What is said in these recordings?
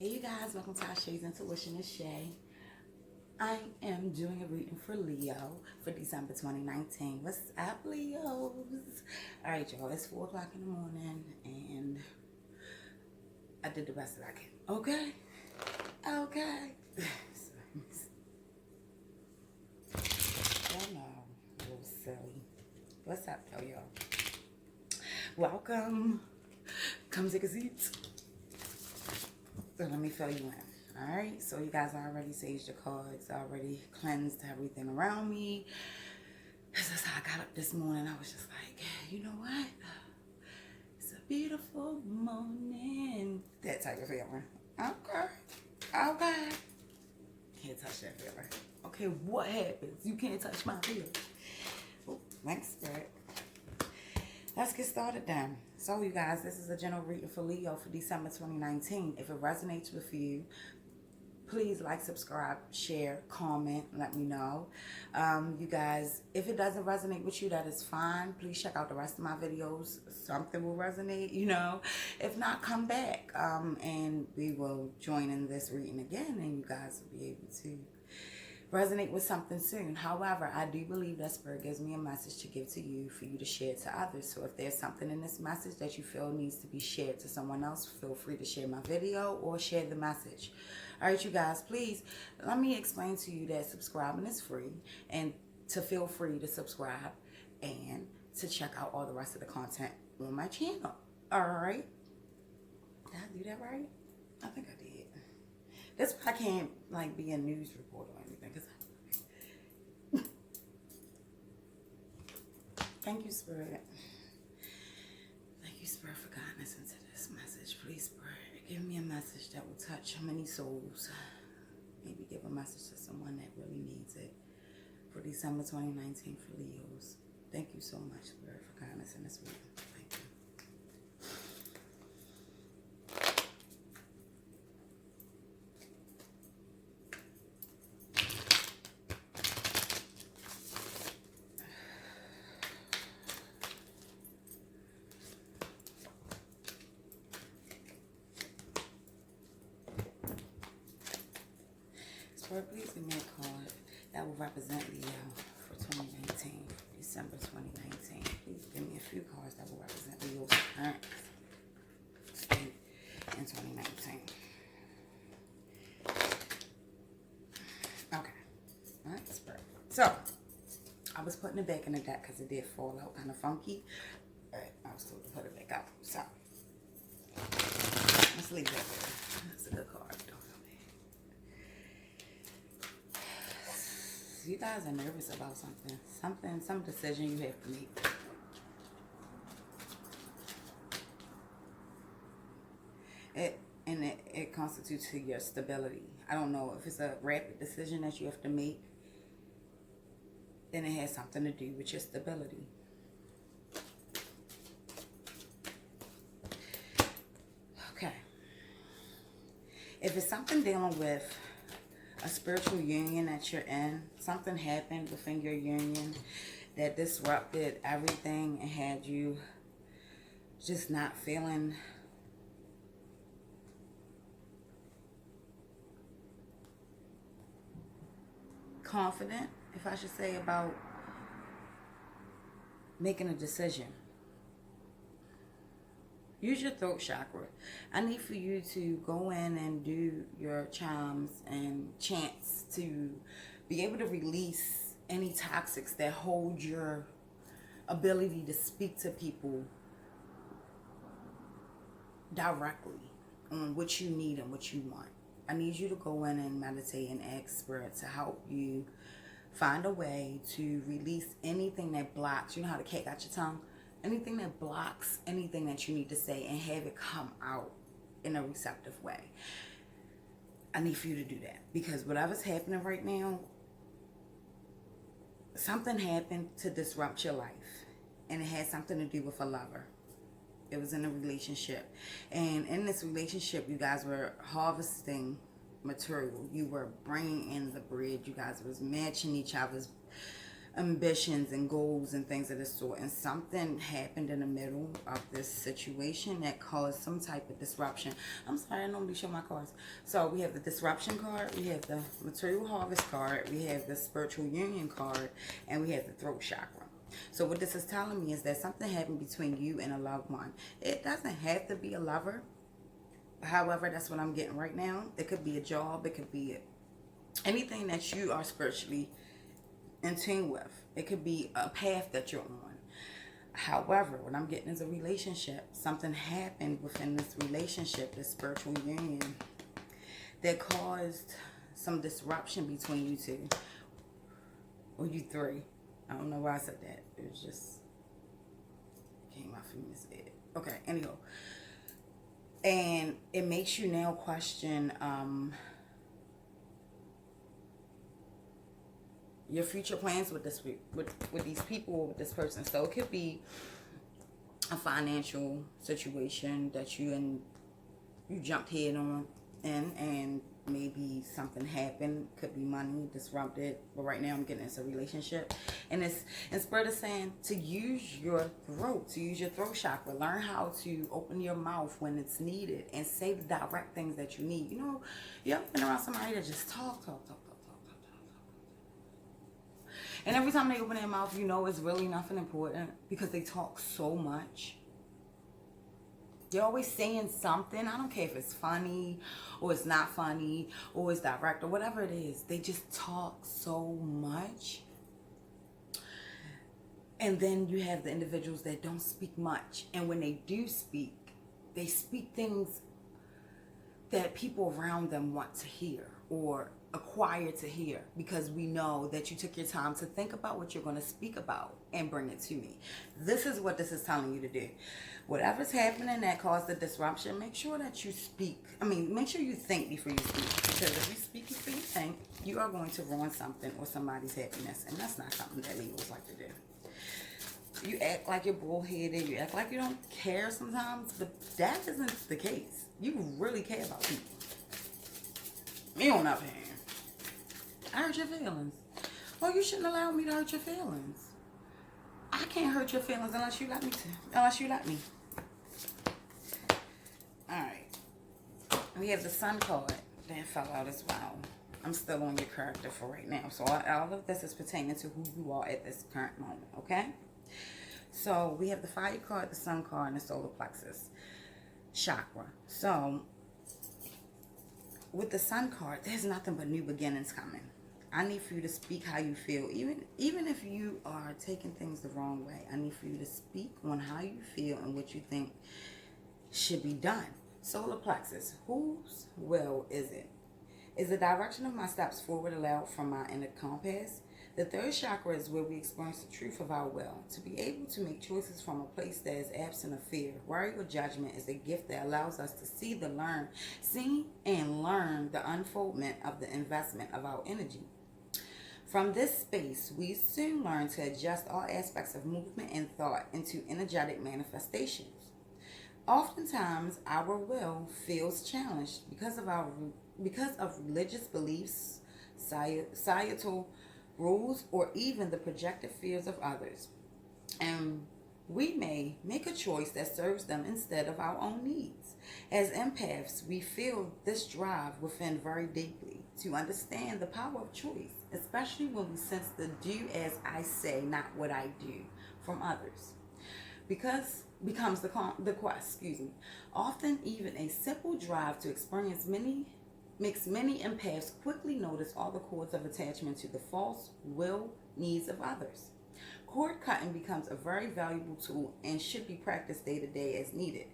Hey you guys, welcome to our Shay's Intuition. It's Shay. I am doing a reading for Leo for December 2019. What's up, Leos? Alright, y'all, it's 4 o'clock in the morning and I did the best that I can. Okay? Okay. Y'all know, a little silly. What's up, y'all? Welcome. Come take a seat. So let me fill you in. Alright, so you guys already saged your cards, already cleansed everything around me. This is how I got up this morning. I was just like, you know what? It's a beautiful morning. That type of feeling. Okay. Okay. Can't touch that feeling. Okay, what happens? You can't touch my feeling. Oh, thanks, Spirit. Let's get started then. So you guys, this is a general reading for Leo for December 2019. If it resonates with you, please like, subscribe, share, comment, let me know. You guys, if it doesn't resonate with you, that is fine. Please check out the rest of my videos. Something will resonate, you know. If not, come back and we will join in this reading again and you guys will be able to resonate with something soon. However, I do believe that Spirit gives me a message to give to you for you to share to others. So if there's something in this message that you feel needs to be shared to someone else, feel free to share my video or share the message. All right, you guys, please let me explain to you that subscribing is free and to feel free to subscribe and to check out all the rest of the content on my channel. All right. Did I do that right? I think I did. That's why I can't like be a news reporter or anything. Cause thank you, Spirit. Thank you, Spirit, for guiding us into this message. Please, Spirit, give me a message that will touch many souls. Maybe give a message to someone that really needs it for December 2019 for Leos. Thank you so much, Spirit, for guiding us in this reading. Thank you. Spirit, please give me a card that will represent Leo for 2019, December 2019. Please give me a few cards that will represent Leo's current state in 2019. Okay. All right, Spirit. So, I was putting it back in the deck because it did fall out kind of funky. All right, I was told to put it back out. So, let's leave that there. That's a good card. You guys are nervous about something, some decision you have to make. It constitutes to your stability. I don't know if it's a rapid decision that you have to make, then it has something to do with your stability. Okay. If it's something dealing with a spiritual union that you're in, something happened within your union that disrupted everything and had you just not feeling confident, if I should say, about making a decision. Use your throat chakra. I need for you to go in and do your chimes and chants to be able to release any toxics that hold your ability to speak to people directly on what you need and what you want. I need you to go in and meditate and ask Spirit to help you find a way to release anything that blocks. You know how the cat got your tongue? Anything that blocks anything that you need to say and have it come out in a receptive way. I need for you to do that because whatever's happening right now, something happened to disrupt your life and it had something to do with a lover. It was in a relationship, and in this relationship you guys were harvesting material. You were bringing in the bread. You guys was matching each other's ambitions and goals and things of this sort, and something happened in the middle of this situation that caused some type of disruption. I'm sorry, I normally show my cards. So we have the disruption card, we have the material harvest card, we have the spiritual union card, and we have the throat chakra. So what this is telling me is that something happened between you and a loved one. It doesn't have to be a lover. However, that's what I'm getting right now. It could be a job, it could be anything that you are spiritually in tune with. It could be a path that you're on. However, what I'm getting is a relationship. Something happened within this relationship, this spiritual union, that caused some disruption between you two, or you three. I don't know why I said that. It was just came out from his head. Okay, anyhow. And it makes you now question your future plans with this with these people, with this person. So it could be a financial situation that you jumped head on in, and maybe something happened. Could be money disrupted, but right now I'm getting it's a relationship, and it's inspired of saying to use your throat, to use your throat chakra. Learn how to open your mouth when it's needed and say the direct things that you need. You know, you ever been around somebody that just talk. And every time they open their mouth, you know it's really nothing important because they talk so much. They're always saying something. I don't care if it's funny or it's not funny or it's direct or whatever it is. They just talk so much. And then you have the individuals that don't speak much. And when they do speak, they speak things that people around them want to hear or acquire to hear, because we know that you took your time to think about what you're going to speak about and bring it to me. This is what this is telling you to do. Whatever's happening that caused the disruption, make sure that you speak. Make sure you think before you speak, because if you speak before you think, you are going to ruin something or somebody's happiness, and that's not something that Leos like to do. You act like you're bullheaded, you act like you don't care sometimes, but that isn't the case. You really care about people. You don't have hand. I hurt your feelings. Well, you shouldn't allow me to hurt your feelings. I can't hurt your feelings unless you let me to. Unless you let me. Alright. We have the Sun card that fell out as well. I'm still on your character for right now. So all of this is pertaining to who you are at this current moment. Okay? So we have the Fire card, the Sun card, and the Solar Plexus chakra. So with the Sun card, there's nothing but new beginnings coming. I need for you to speak how you feel. Even if you are taking things the wrong way, I need for you to speak on how you feel and what you think should be done. Solar Plexus, whose will is it? Is the direction of my steps forward allowed from my inner compass? The third chakra is where we experience the truth of our will. To be able to make choices from a place that is absent of fear, worry, or judgment is a gift that allows us to see and learn the unfoldment of the investment of our energy. From this space, we soon learn to adjust all aspects of movement and thought into energetic manifestations. Oftentimes, our will feels challenged because of religious beliefs, societal rules, or even the projected fears of others. And we may make a choice that serves them instead of our own needs. As empaths, we feel this drive within very deeply to understand the power of choice, especially when we sense the do as I say, not what I do from others. Because becomes the quest, Often even a simple drive to experience makes many empaths quickly notice all the cords of attachment to the false will needs of others. Cord cutting becomes a very valuable tool and should be practiced day to day as needed.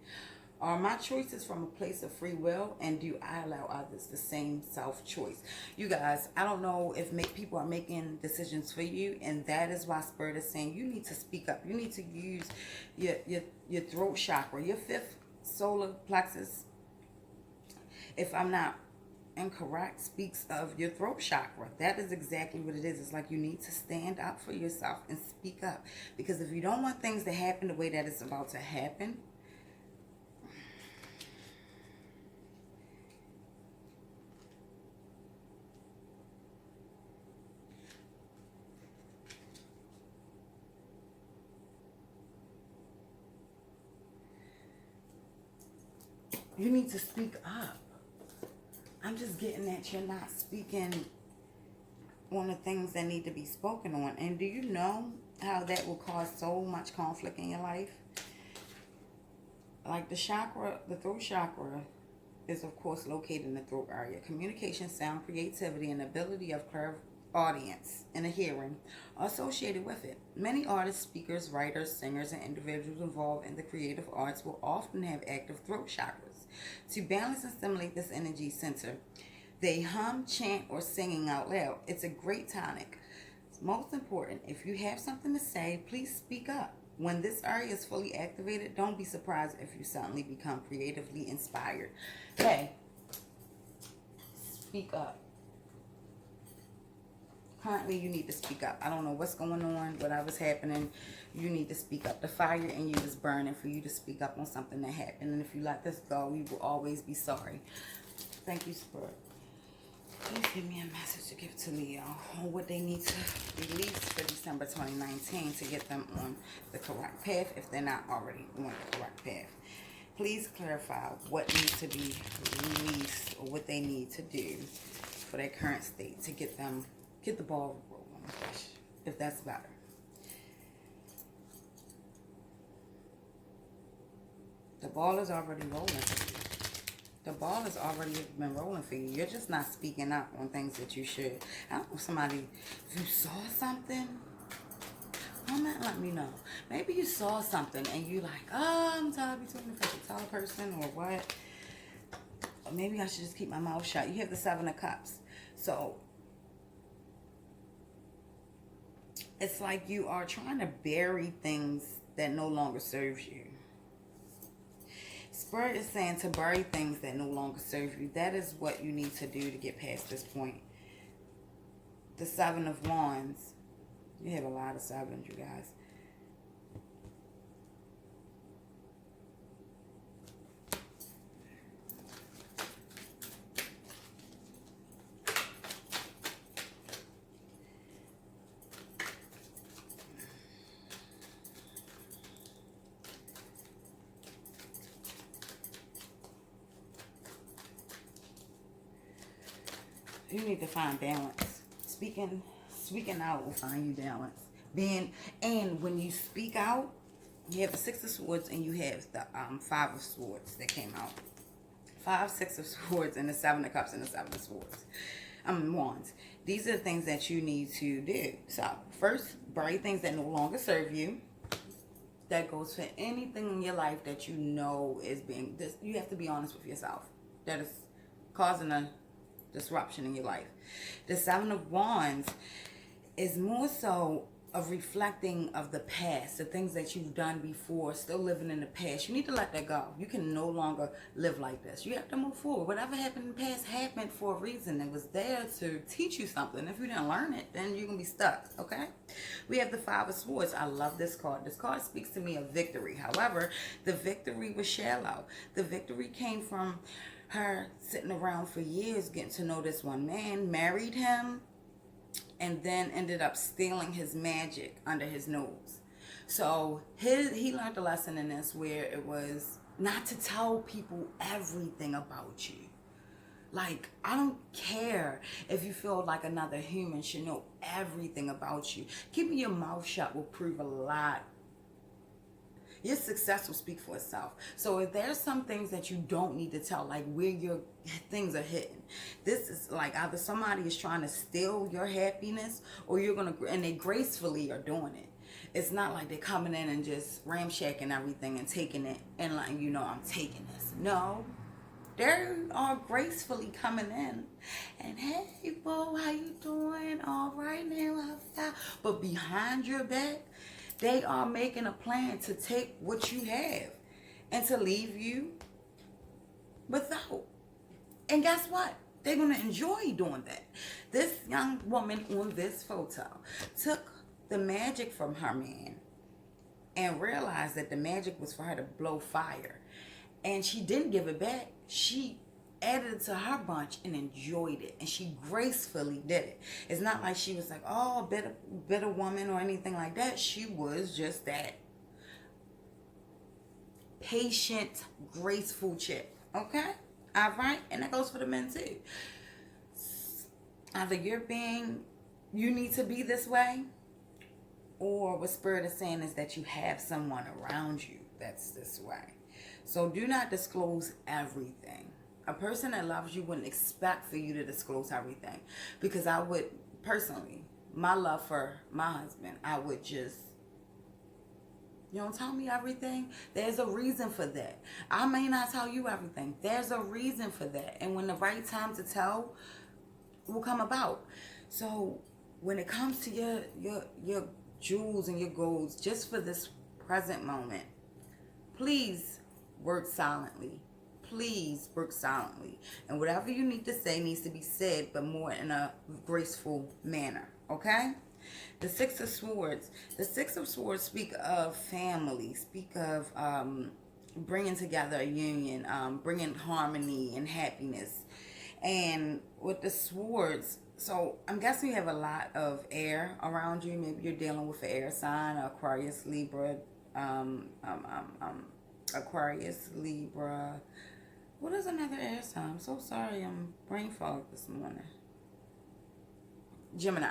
Are my choices from a place of free will, and do I allow others the same self-choice? You guys, I don't know if people are making decisions for you, and that is why Spirit is saying you need to speak up. You need to use your throat chakra, your fifth solar plexus. If I'm not incorrect, speaks of your throat chakra. That is exactly what it is. It's like you need to stand up for yourself and speak up, because if you don't want things to happen the way that it's about to happen, You need to speak up. I'm just getting that you're not speaking on the things that need to be spoken on. And do you know how that will cause so much conflict in your life? Like the chakra, the throat chakra is of course located in the throat area. Communication, sound, creativity, and ability of audience and a hearing are associated with it. Many artists, speakers, writers, singers, and individuals involved in the creative arts will often have active throat chakras. To balance and stimulate this energy center, they hum, chant, or singing out loud. It's a great tonic. It's most important, if you have something to say, please speak up. When this area is fully activated, don't be surprised if you suddenly become creatively inspired. Hey, speak up. Currently, you need to speak up. I don't know what's going on, whatever's happening, you need to speak up. The fire in you is burning for you to speak up on something that happened. And if you let this go, you will always be sorry. Thank you, Spirit. Please give me a message to give to Leo on what they need to release for December 2019 to get them on the correct path if they're not already on the correct path. Please clarify what needs to be released or what they need to do for their current state to get the ball rolling, if that's better. The ball is already rolling for you. The ball has already been rolling for you. You're just not speaking up on things that you should. I don't know if you saw something, comment, let me know. Maybe you saw something and you like, oh, I'm tired between the face, tell a person or what. Or maybe I should just keep my mouth shut. You have the 7 of Cups. So it's like you are trying to bury things that no longer serves you. Spirit is saying to bury things that no longer serve you. That is what you need to do to get past this point. The 7 of Wands. You have a lot of 7s, you guys. You need to find balance. Speaking out will find you balance. And when you speak out, you have the 6 of Swords and you have the 5 of Swords that came out. 5, 6 of Swords, and the 7 of Cups and the 7 of Swords. Wands. These are the things that you need to do. So, first, bury things that no longer serve you. That goes for anything in your life that you know is being... You have to be honest with yourself. That is causing a disruption in your life. The 7 of Wands is more so of reflecting of the past, the things that you've done before, still living in the past. You need to let that go. You can no longer live like this. You have to move forward. Whatever happened in the past happened for a reason. It was there to teach you something. If you didn't learn it, then you're going to be stuck, okay? We have the 5 of Swords. I love this card. This card speaks to me of victory. However, the victory was shallow. The victory came from her sitting around for years getting to know this one man, married him, and then ended up stealing his magic under his nose. So he learned a lesson in this where it was not to tell people everything about you. Like, I don't care if you feel like another human should know everything about you. Keeping your mouth shut will prove a lot. Your success will speak for itself. So if there's some things that you don't need to tell, like where your things are hidden, this is like either somebody is trying to steal your happiness or you're going to, and they gracefully are doing it. It's not like they're coming in and just ramshacking everything and taking it and letting you know I'm taking this. No. They are gracefully coming in and, hey, boo, how you doing? All right now. But behind your back, they are making a plan to take what you have and to leave you without. And guess what? They're going to enjoy doing that. This young woman on this photo took the magic from her man and realized that the magic was for her to blow fire. And she didn't give it back. She added it to her bunch and enjoyed it. And she gracefully did it. It's not like she was like, oh, bitter woman or anything like that. She was just that patient, graceful chick. Okay? All right? And that goes for the men too. Either you need to be this way, or what Spirit is saying is that you have someone around you that's this way. So do not disclose everything. A person that loves you wouldn't expect for you to disclose everything. Because I would, personally, my love for my husband, I would just, you don't tell me everything. There's a reason for that. I may not tell you everything. There's a reason for that. And when the right time to tell will come about. So when it comes to your jewels and your golds, just for this present moment, please work silently. Please work silently. And whatever you need to say needs to be said, but more in a graceful manner. Okay? The Six of Swords. The Six of Swords speak of family, speak of bringing together a union, bringing harmony and happiness. And with the swords, so I'm guessing you have a lot of air around you. Maybe you're dealing with an air sign, Aquarius, Libra, Aquarius, Libra. What is another air sign? I'm so sorry, I'm brain fogged this morning. Gemini.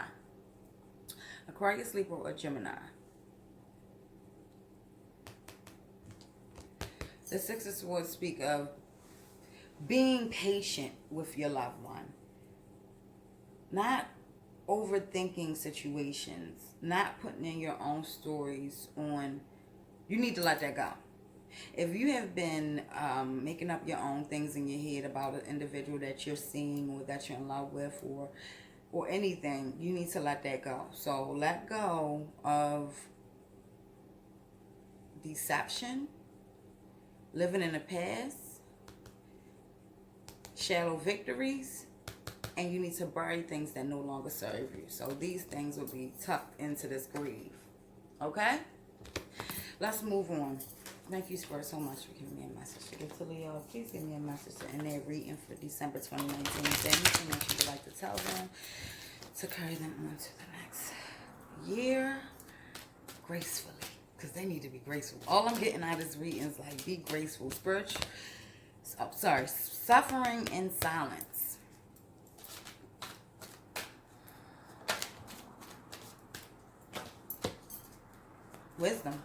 Aquarius, Libra, or Gemini. The Six of Swords speak of being patient with your loved one. Not overthinking situations. Not putting in your own stories on. You need to let that go. If you have been making up your own things in your head about an individual that you're seeing or that you're in love with or anything, you need to let that go. So let go of deception, living in the past, shallow victories, and you need to bury things that no longer serve you. So these things will be tucked into this grave. Okay? Let's move on. Thank you, Spirit, so much for giving me a message to give to Leo. Please give me a message in their reading for December 2019. Is there anything that you would like to tell them to carry them on to the next year gracefully? Because they need to be graceful. All I'm getting out of this reading is like, be graceful. Suffering in silence. Wisdom.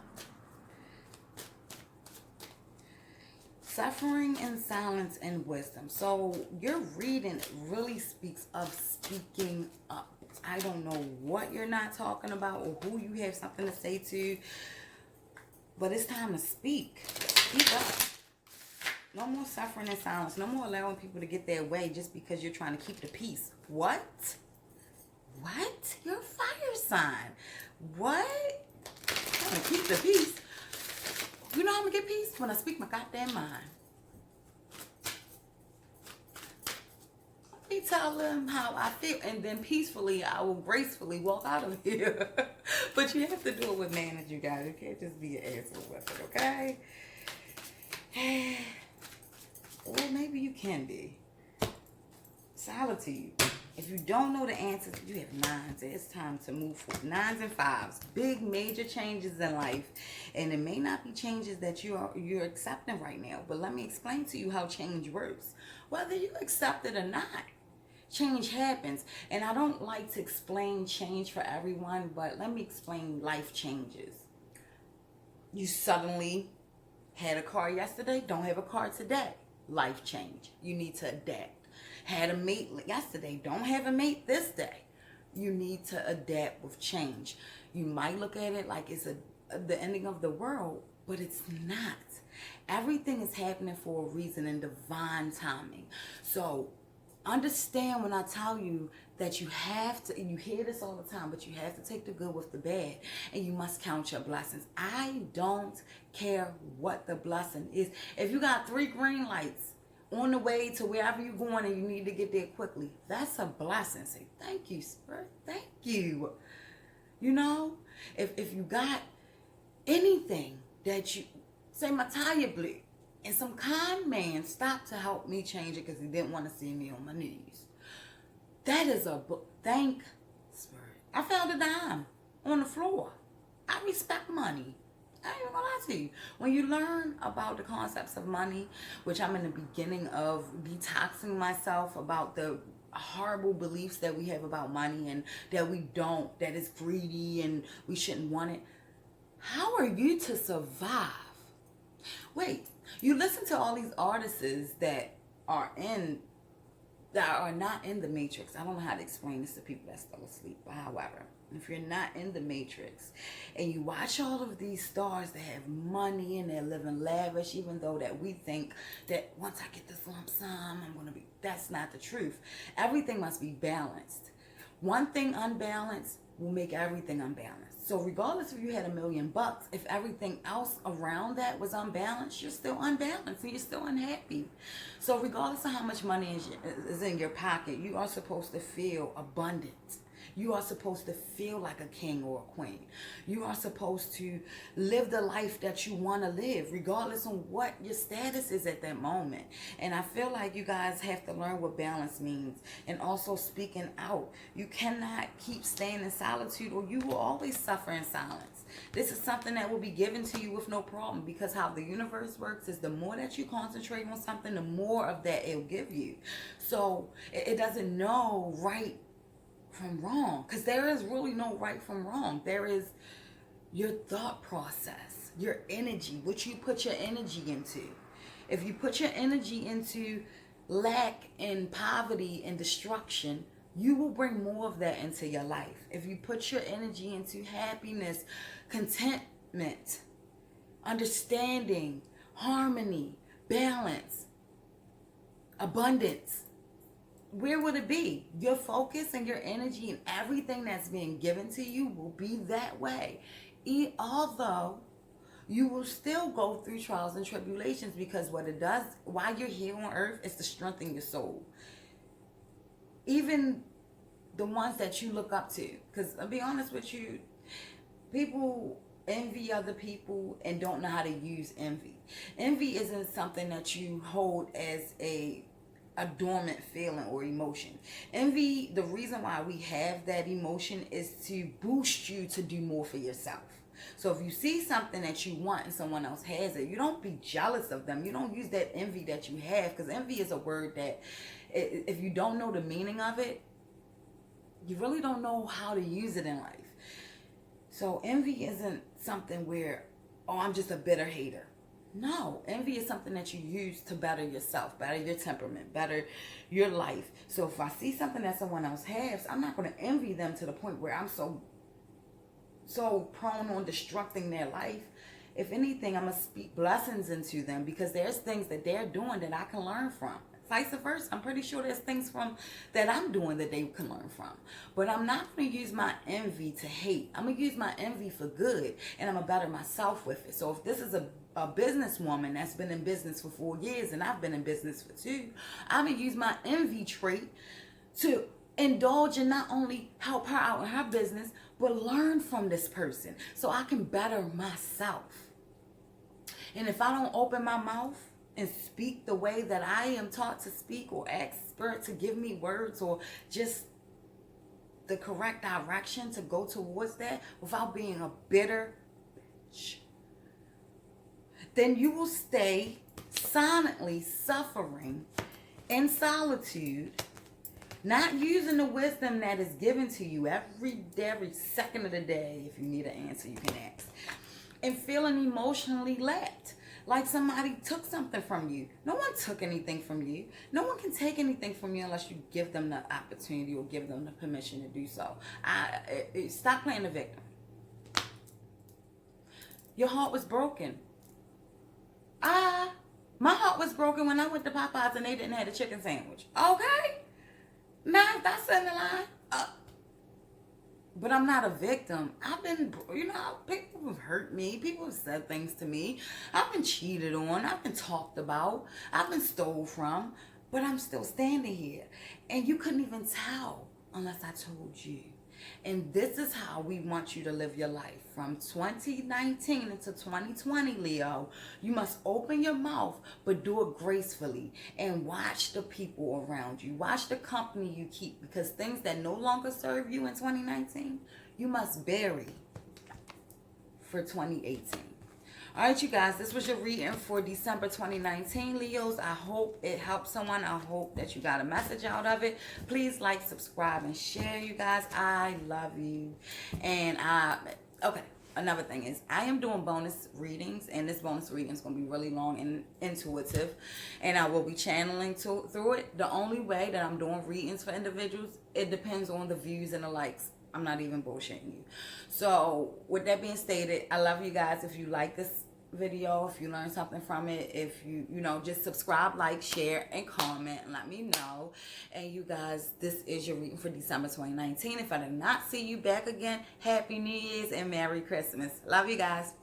Suffering in silence and wisdom. So your reading really speaks of speaking up. I don't know what you're not talking about or who you have something to say to, but it's time to speak. Speak up. No more suffering in silence. No more allowing people to get their way just because you're trying to keep the peace. What? What? You're a fire sign. What? Trying to keep the peace? You know how I'm going to get peace? When I speak my goddamn mind. Let me tell them how I feel, and then peacefully, I will gracefully walk out of here. But you have to do it with manners, you guys. You can't just be an asshole with it, okay? Or maybe you can be. Solitude. If you don't know the answers, you have nines. It's time to move forward. Nines and fives. Big, major changes in life. And it may not be changes that you're accepting right now. But let me explain to you how change works. Whether you accept it or not, change happens. And I don't like to explain change for everyone, but let me explain life changes. You suddenly had a car yesterday, don't have a car today. Life change. You need to adapt. Had a mate yesterday, don't have a mate this day. You need to adapt with change. You might look at it like it's the ending of the world, but it's not. Everything is happening for a reason in divine timing. So understand when I tell you that you have to, you hear this all the time, but you have to take the good with the bad, and you must count your blessings. I don't care what the blessing is. If you got 3 green lights on the way to wherever you're going and you need to get there quickly, that's a blessing. Say, thank you, Spirit. Thank you. You know, if you got anything that you, say my tire blew, and some kind man stopped to help me change it because he didn't want to see me on my knees. That is thank Spirit. I found a dime on the floor. I respect money. I ain't even gonna lie to you. When you learn about the concepts of money, which I'm in the beginning of detoxing myself about the horrible beliefs that we have about money and that we don't, that it's greedy and we shouldn't want it. How are you to survive? Wait, you listen to all these artists that are not in the matrix. I don't know how to explain this to people that's still asleep. But however, if you're not in the matrix and you watch all of these stars that have money and they're living lavish, even though that we think that once I get this lump sum, that's not the truth. Everything must be balanced. One thing unbalanced will make everything unbalanced. So regardless if you had $1 million, if everything else around that was unbalanced, you're still unbalanced and you're still unhappy. So regardless of how much money is in your pocket, you are supposed to feel abundant. You are supposed to feel like a king or a queen. You are supposed to live the life that you want to live, regardless of what your status is at that moment. And I feel like you guys have to learn what balance means and also speaking out. You cannot keep staying in solitude or you will always suffer in silence. This is something that will be given to you with no problem, because how the universe works is the more that you concentrate on something, the more of that it'll give you. So it doesn't know right from wrong, because there is really no right from wrong. There is your thought process, your energy, what you put your energy into. If you put your energy into lack and poverty and destruction, you will bring more of that into your life. If you put your energy into happiness, contentment, understanding, harmony, balance, abundance, where would it be? Your focus and your energy and everything that's being given to you will be that way. Although you will still go through trials and tribulations, because what it does while you're here on earth is to strengthen your soul. Even the ones that you look up to. Because I'll be honest with you, people envy other people and don't know how to use envy. Envy isn't something that you hold as a dormant feeling or emotion. Envy, the reason why we have that emotion is to boost you to do more for yourself. So if you see something that you want and someone else has it, you don't be jealous of them. You don't use that envy that you have, because envy is a word that if you don't know the meaning of it, you really don't know how to use it in life. So envy isn't something where, oh, I'm just a bitter hater. No, envy is something that you use to better yourself, better your temperament, better your life. So if I see something that someone else has, I'm not going to envy them to the point where I'm so prone on destructing their life. If anything, I'm going to speak blessings into them, because there's things that they're doing that I can learn from. Vice versa, I'm pretty sure there's things that I'm doing that they can learn from. But I'm not going to use my envy to hate. I'm going to use my envy for good, and I'm going to better myself with it. So if this is a businesswoman that's been in business for 4 years and I've been in business for 2, I'm going to use my envy trait to indulge and not only help her out in her business, but learn from this person so I can better myself. And if I don't open my mouth and speak the way that I am taught to speak, or ask Spirit to give me words or just the correct direction to go towards that without being a bitter bitch, then you will stay silently suffering in solitude, not using the wisdom that is given to you every second of the day. If you need an answer, you can ask. And feeling emotionally lacked, like somebody took something from you. No one took anything from you. No one can take anything from you unless you give them the opportunity or give them the permission to do so. Stop playing the victim. Your heart was broken. My heart was broken when I went to Popeyes and they didn't have a chicken sandwich. Okay? Now, if that's in the line, but I'm not a victim. I've been, people have hurt me. People have said things to me. I've been cheated on. I've been talked about. I've been stole from. But I'm still standing here. And you couldn't even tell unless I told you. And this is how we want you to live your life. From 2019 into 2020, Leo, you must open your mouth, but do it gracefully. And watch the people around you. Watch the company you keep. Because things that no longer serve you in 2019, you must bury for 2018. All right, you guys, this was your reading for December 2019, Leos. I hope it helped someone. I hope that you got a message out of it. Please like, subscribe, and share, you guys. I love you. And okay, another thing is I am doing bonus readings, and this bonus reading is going to be really long and intuitive, and I will be channeling through it. The only way that I'm doing readings for individuals, it depends on the views and the likes. I'm not even bullshitting you. So with that being stated, I love you guys. If you like this video, if you learned something from it, if you just subscribe, like, share, and comment, and let me know. And you guys, this is your reading for December 2019. If I did not see you back again, Happy New Year's and Merry Christmas. Love you guys.